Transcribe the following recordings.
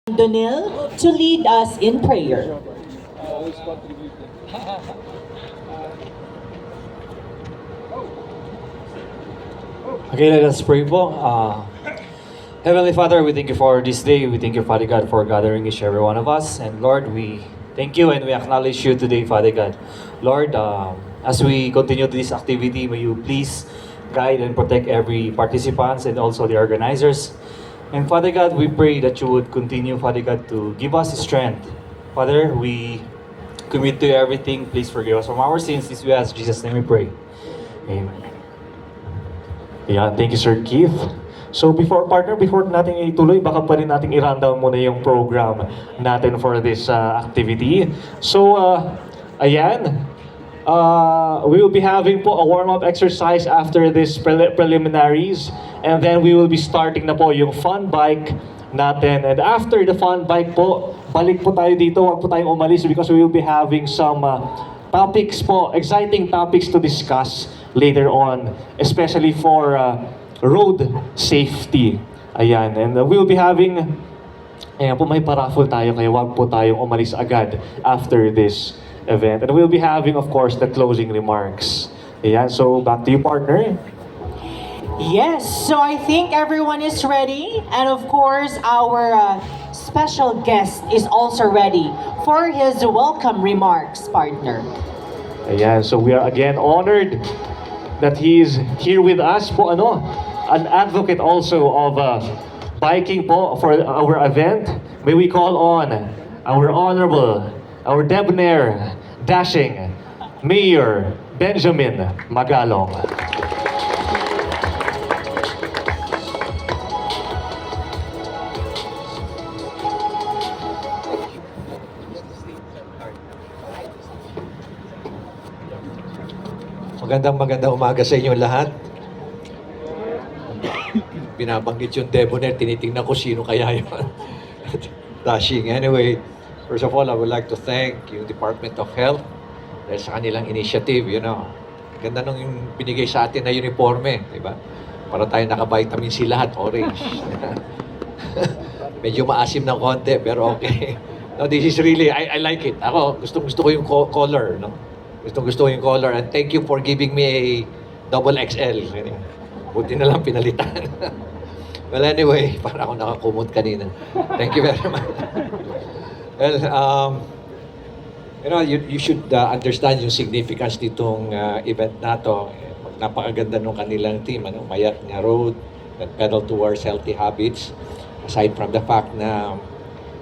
Donil to lead us in prayer. Okay, let us pray po. Heavenly Father, we thank you for this day. We thank you, Father God, for gathering each every one of us. And Lord, we thank you and we acknowledge you today, Father God. Lord, as we continue this activity, may you please guide and protect every participants and also the organizers. And Father God, we pray that you would continue, Father God, to give us strength. Father, we commit to you everything. Please forgive us from our sins. This we ask in Jesus' name we pray. Amen. Yeah, thank you, Sir Keith. So before natin ituloy, baka pa rin natin i-rundown muna yung program natin for this activity. So, ayan, we will be having po a warm-up exercise after this preliminaries. And then we will be starting na po yung fun bike natin. And after the fun bike po, balik po tayo dito. Huwag po tayong umalis because we will be having some topics po, exciting topics to discuss later on, especially for road safety. Ayan, and we'll be having, ayan po, may paraffle tayo, kaya wag po tayong umalis agad after this event. And we'll be having, of course, the closing remarks. Ayan, so back to you, partner. Yes, so I think everyone is ready. And of course, our special guest is also ready for his welcome remarks, partner. Ayan, so we are again honored that he is here with us po, an advocate also of biking po for our event. May we call on our honorable, our debonair, dashing Mayor Benjamin Magalong. Magandang umaga sa inyo lahat. Binabanggit yung debonair, tinitingnan ko sino kaya yun. Dashing. Anyway, first of all, I would like to thank yung Department of Health dahil sa kanilang initiative, Ganda nung yung binigay sa atin na uniforme, di ba? Para tayo naka-vitamin C lahat, orange. Medyo maasim ng konti, pero okay. No, this is really, I like it. Ako, gusto ko yung color, no? Gusto ko yung color, and thank you for giving me a double XL. Buti na lang pinalitan. Well, anyway, para ako nakakumot kanina. Thank you very much. Well, you should understand yung significance nitong event na to. Napakaganda nung kanilang team, Mayat nga Road, that pedal towards healthy habits. Aside from the fact na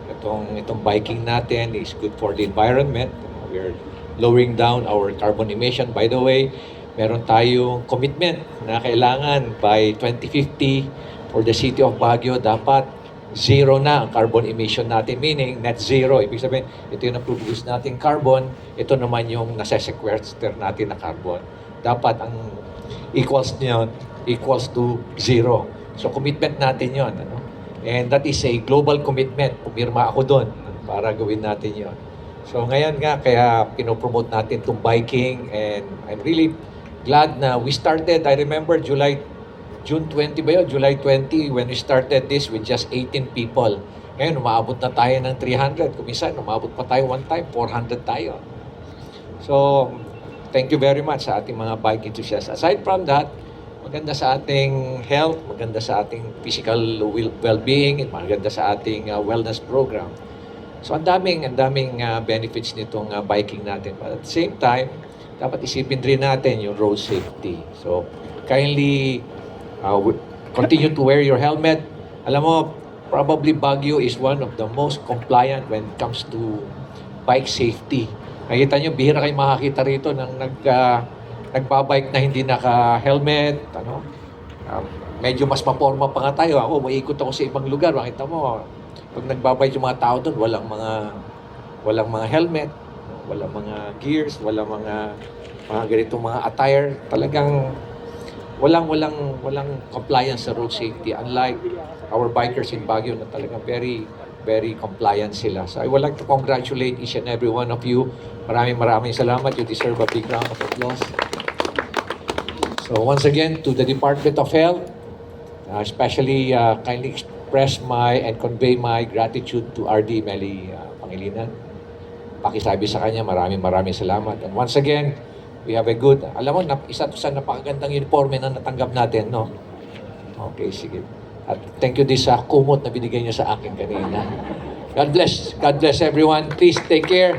itong biking natin is good for the environment. We're lowering down our carbon emission. By the way, meron tayong commitment na kailangan by 2050 for the city of Baguio, dapat zero na ang carbon emission natin, meaning net zero. Ibig sabihin, ito yung na-produce natin carbon, ito naman yung nasa-sequester natin na carbon. Dapat ang equals niyon equals to zero. So commitment natin yon, And that is a global commitment. Pumirma ako doon para gawin natin yon. So ngayon nga, kaya pinopromote natin itong biking, and I'm really glad na we started. I remember June 20 ba yun? July 20 when we started this with just 18 people. Ngayon, umaabot na tayo ng 300. Kuminsan, umaabot pa tayo one time, 400 tayo. So, thank you very much sa ating mga bike enthusiasts. Aside from that, maganda sa ating health, maganda sa ating physical well-being, maganda sa ating wellness program. So ang daming benefits nitong biking natin. But at the same time, dapat isipin rin natin yung road safety. So kindly continue to wear your helmet. Alam mo, probably Baguio is one of the most compliant when it comes to bike safety. Nakita nyo, bihira kayo makakita rito ng nagbabike na hindi naka-helmet. Medyo mas maporma pa nga tayo. Ako, maiikot ako sa ibang lugar. Makita mo, pag nagbabike yung mga tao doon, walang mga helmet, walang mga gears, walang mga ganitong mga attire. Talagang walang compliance sa road safety, unlike our bikers in Baguio na talagang very very compliant sila. So I would like to congratulate each and every one of you. Maraming salamat. You deserve a big round of applause. So once again, to the Department of Health, especially kindly express my and convey my gratitude to RD Meli Pangilinan. Pakisabi sa kanya, maraming salamat. And once again, we have a good, alam mo, isa to sa napakagandang uniforme na natanggap natin, no? Okay, sige. At thank you din sa kumot na binigay niyo sa akin kanina. God bless everyone. Please take care.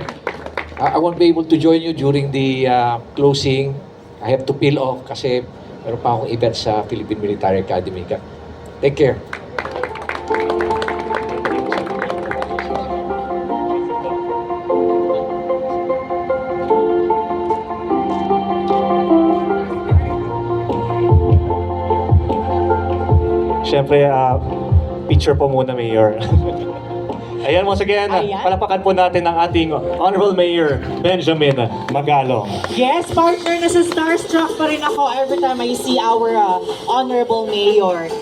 I won't be able to join you during the closing. I have to peel off kasi meron pa akong event sa Philippine Military Academy. Take care. Siyempre, picture po muna, Mayor. Ayan, once again, Ayan. palapakan po natin ang ating Honorable Mayor Benjamin Magalong. Yes, partner, nasa starstruck pa rin ako every time I see our Honorable Mayor.